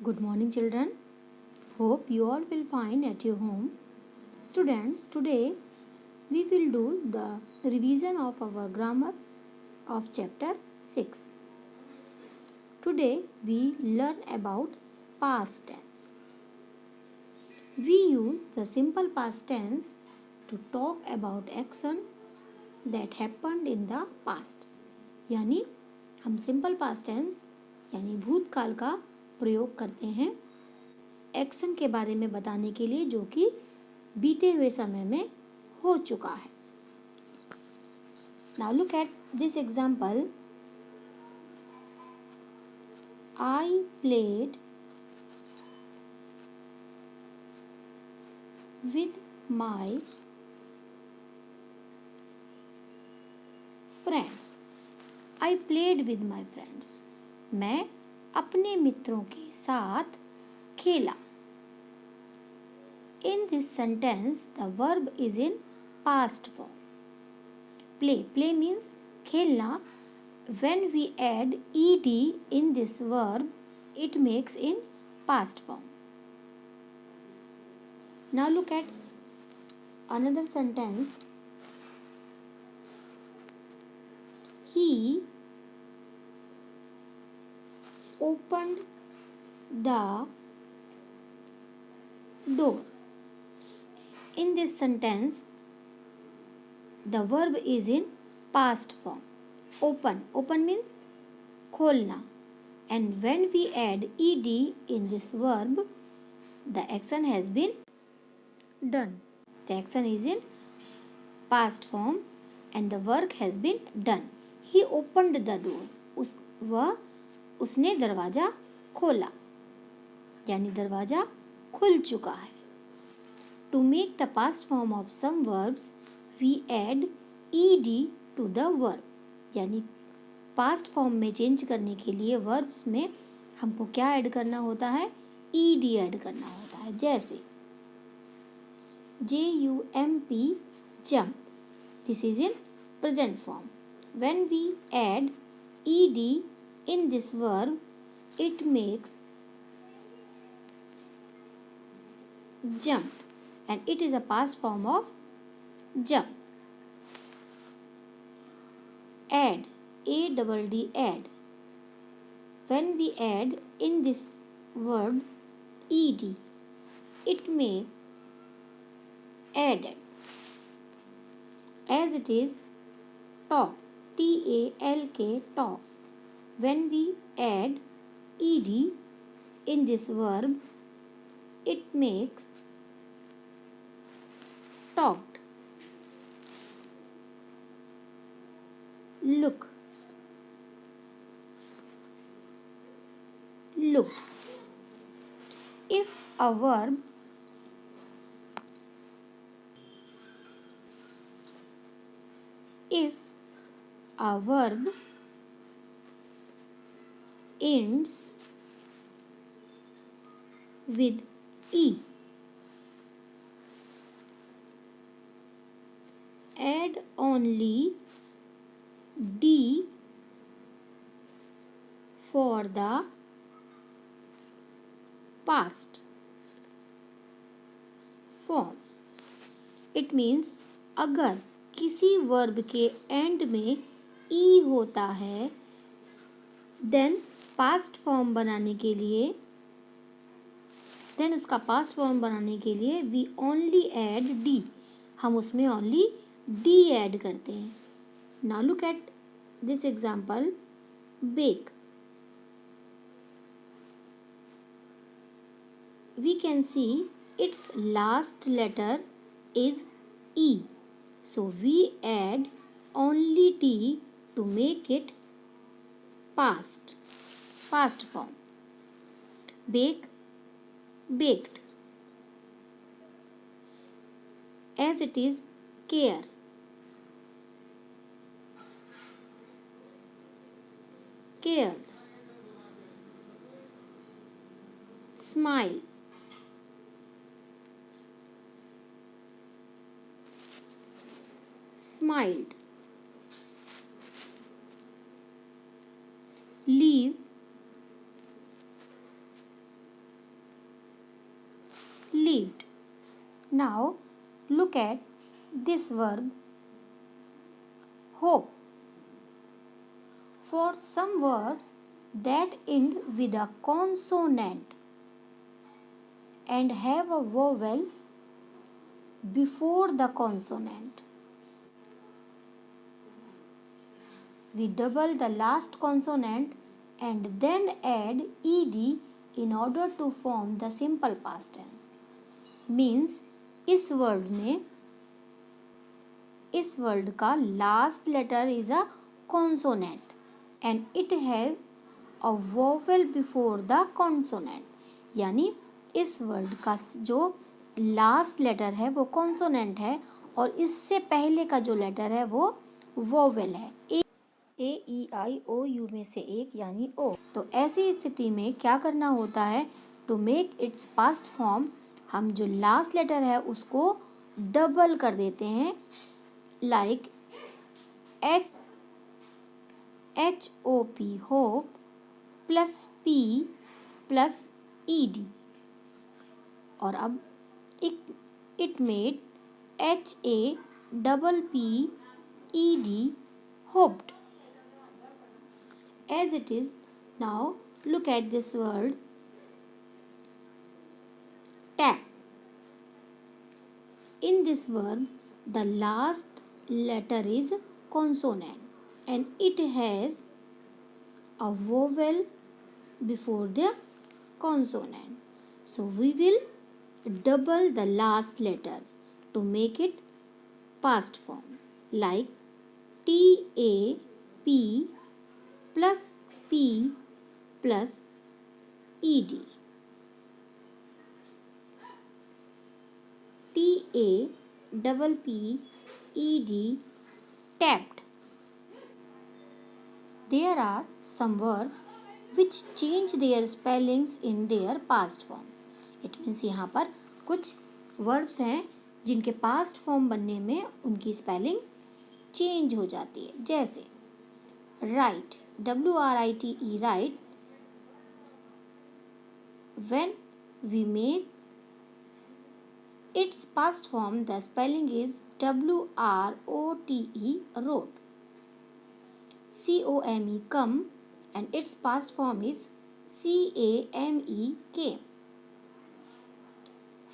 Good morning, children. Hope you all will fine at your home. Students, today we will do the revision of our grammar of chapter 6. Today we learn about past tense. We use the simple past tense to talk about actions that happened in the past. यानी हम simple past tense यानी भूतकाल का प्रयोग करते हैं action के बारे में बताने के लिए जो कि बीते हुए समय में हो चुका है. Now look at this example. I played with my friends. I played with my friends. मैं अपने मित्रों के साथ खेला. In this sentence, the verb is in past form. Play means खेलना. When we add ed in this verb, it makes in past form. Now look at another sentence. He opened the door. In this sentence, the verb is in past form. Open means खोलना. And when we add ed in this verb, the action has been done. The action is in past form and the work has been done. He opened the door. उसने दरवाजा खोला यानी दरवाजा खुल चुका है. To make the past form of some verbs, we add ed to the verb. यानी past form में चेंज करने के लिए वर्ब्स में हमको क्या ऐड करना होता है? ed ऐड करना होता है. जैसे jump, jump. This is in present form. When we add ed in this verb, it makes jump and it is a past form of jump. Add, add. When we add in this verb ed, it makes added. As it is talk, talk, talk. When we add ed in this verb, it makes talked. Look, looked. If a verb ends with e, add only d for the past form. It means अगर किसी verb के and में ई होता है, then उसका past form बनाने के लिए वी ओनली ऐड डी. हम उसमें ओनली डी ऐड करते हैं. Now look at this example. Bake. We can see its last letter is E. So we add only t to make it past form. Bake, baked. As it is care. Cared. Smile. Smiled. Leave, Now look at this verb hope. For some verbs that end with a consonant and have a vowel before the consonant, we double the last consonant and then add ed in order to form the simple past tense. Means इस word का last letter is a consonant and it has a vowel before the consonant. यानी इस word का जो last letter है वो consonant है और इससे पहले का जो लेटर है वो वोवेल है. AEIOU में से एक यानी ओ. तो ऐसी स्थिति में क्या करना होता है? To make its past form हम जो लास्ट लेटर है उसको डबल कर देते हैं. Like HOP hope plus P plus ED. और अब it made HAPPED hoped. As it is, now look at this word tap. In this verb, the last letter is consonant and it has a vowel before the consonant. So we will double the last letter to make it past form, like TAP plus P plus ED. TAPPED tapped. There are some verbs which change their spellings in their past form. It means यहाँ पर कुछ verbs हैं जिनके past form बनने में उनकी spelling change हो जाती है. जैसे write, WRITE, write. When we make its past form, the spelling is WROTE, wrote. COME, come, and its past form is CAME, came.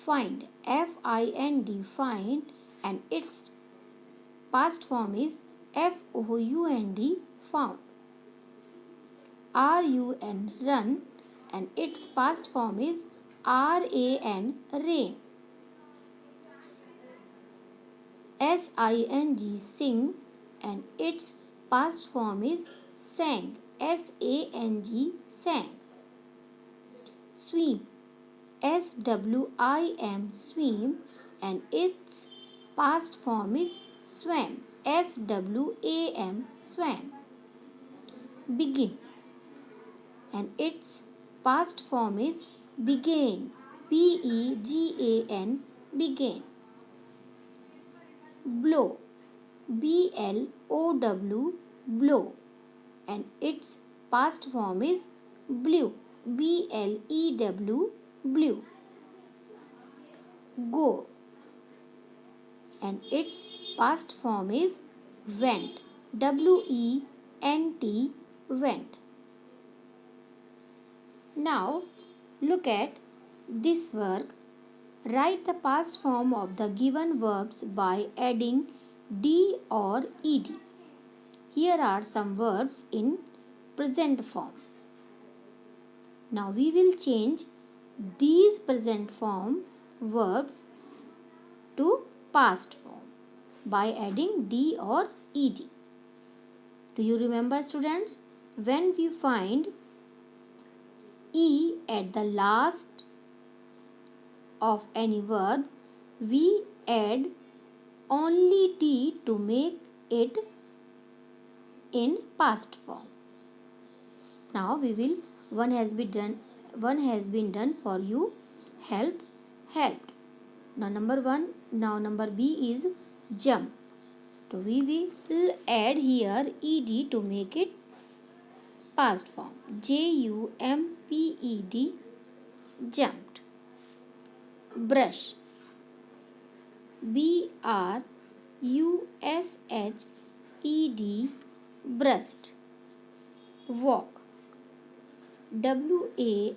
Find, FIND, find, and its past form is FOUND, found. RUN, run, and its past form is RAN, rain. SING, sing, and its past form is sang, SANG, sang. Swim, SWIM, swim, and its past form is swam, SWAM, swam. Begin, and its past form is began, BEGAN, began. Blow, BLOW, blow, and its past form is blew, BLEW, blew. Go, and its past form is went, WENT, went. Now look at this work. Write the past form of the given verbs by adding D or ED. Here are some verbs in present form. Now we will change these present form verbs to past form by adding D or ED. Do you remember, students? When we find E at the last of any verb, we add only D to make it in past form. Now we will, one has been done for you. Help, helped. Now number B is jump. So we will add here ED to make it past form. JUMPED, jumped. Brush, B-R-U-S-H-E-D, breast. Walk. W-A-L-K-E-D,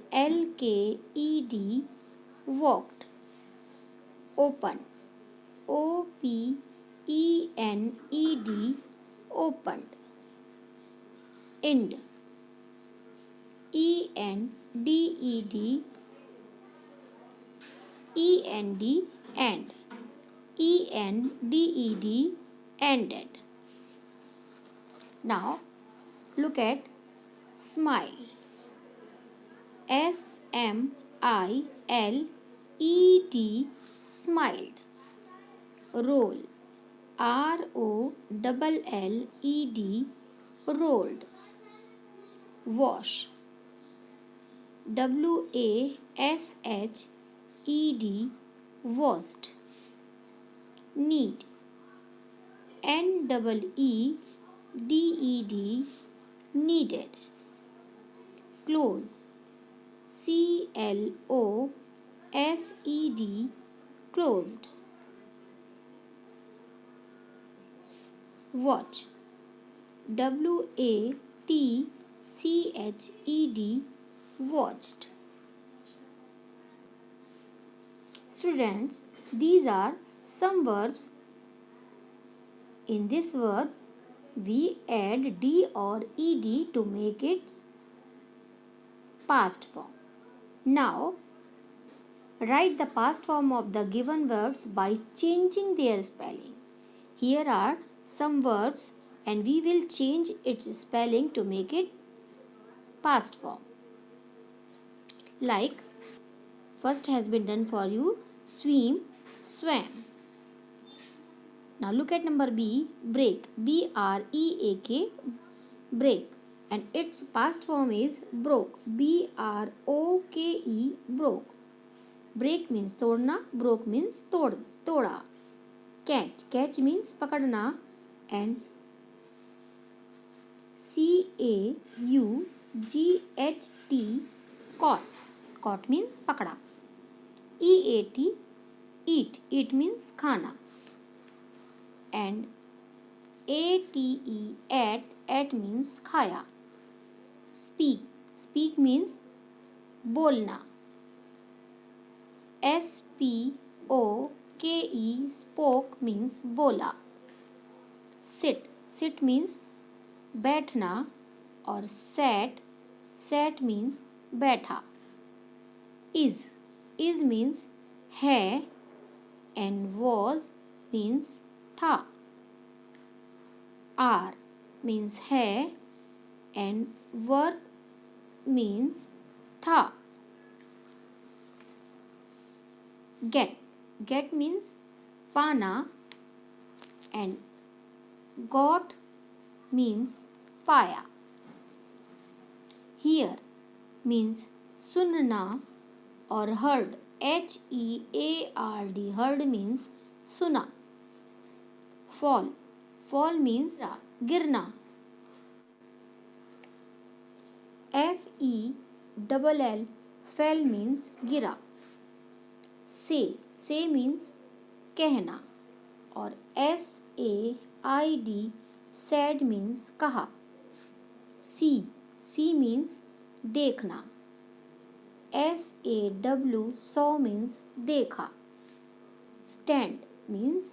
walked. Open. O-P-E-N-E-D, opened. End. E-N-D-E-D, E-N-D, end. E-N-D-E-D, ended. Now look at smile. S-M-I-L-E-D, smiled. Roll. R-O-L-L-E-D, rolled. Wash. W-A-S-H-E-D, washed. Need. N-E-E-D-E-D, needed. Close. C-L-O-S-E-D, closed. Watch. W-A-T-C-H-E-D, watched. Students, these are some verbs. In this verb, we add D or ED to make its past form. Now, write the past form of the given verbs by changing their spelling. Here are some verbs and we will change its spelling to make it past form. Like, first has been done for you, swim, swam. Now look at number B, break, B-R-E-A-K, break, and its past form is broke, B-R-O-K-E, broke. Break means तोड़ना, broke means तोड़ा. Catch means पकड़ना, and C-A-U-G-H-T, caught means पकड़ा. E-A-T, eat means खाना. And A-T-E, at means खाया. Speak means बोलना. S-P-O-K-E, spoke means बोला. Sit means बैठना, और sat means बैठा. Is means है, and was means था. Are means है, and were means था. Get means पाना, and got means पाया. Hear means सुनना, और heard, H-E-A-R-D, heard means सुना. Fall means गिरना. F-E-L-L, fell means गिरा. Say means कहना, और S-A-I-D, said means कहा. See means देखना. S-A-W, saw means देखा. Stand means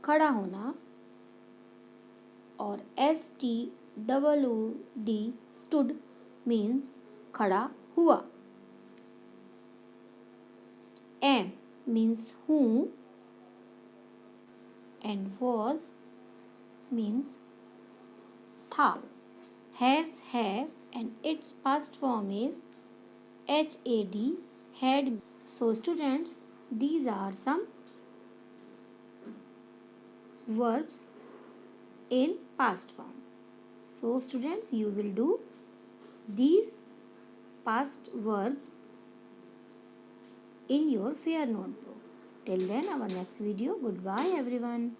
खड़ा होना, और S-T-W-D, stood means खड़ा हुआ. Am means who, and was means था. Has, have, and its past form is H-A-D, had. So students, these are some verbs in past form. So students, you will do these past verbs in your fair notebook. Till then, our next video. Goodbye everyone.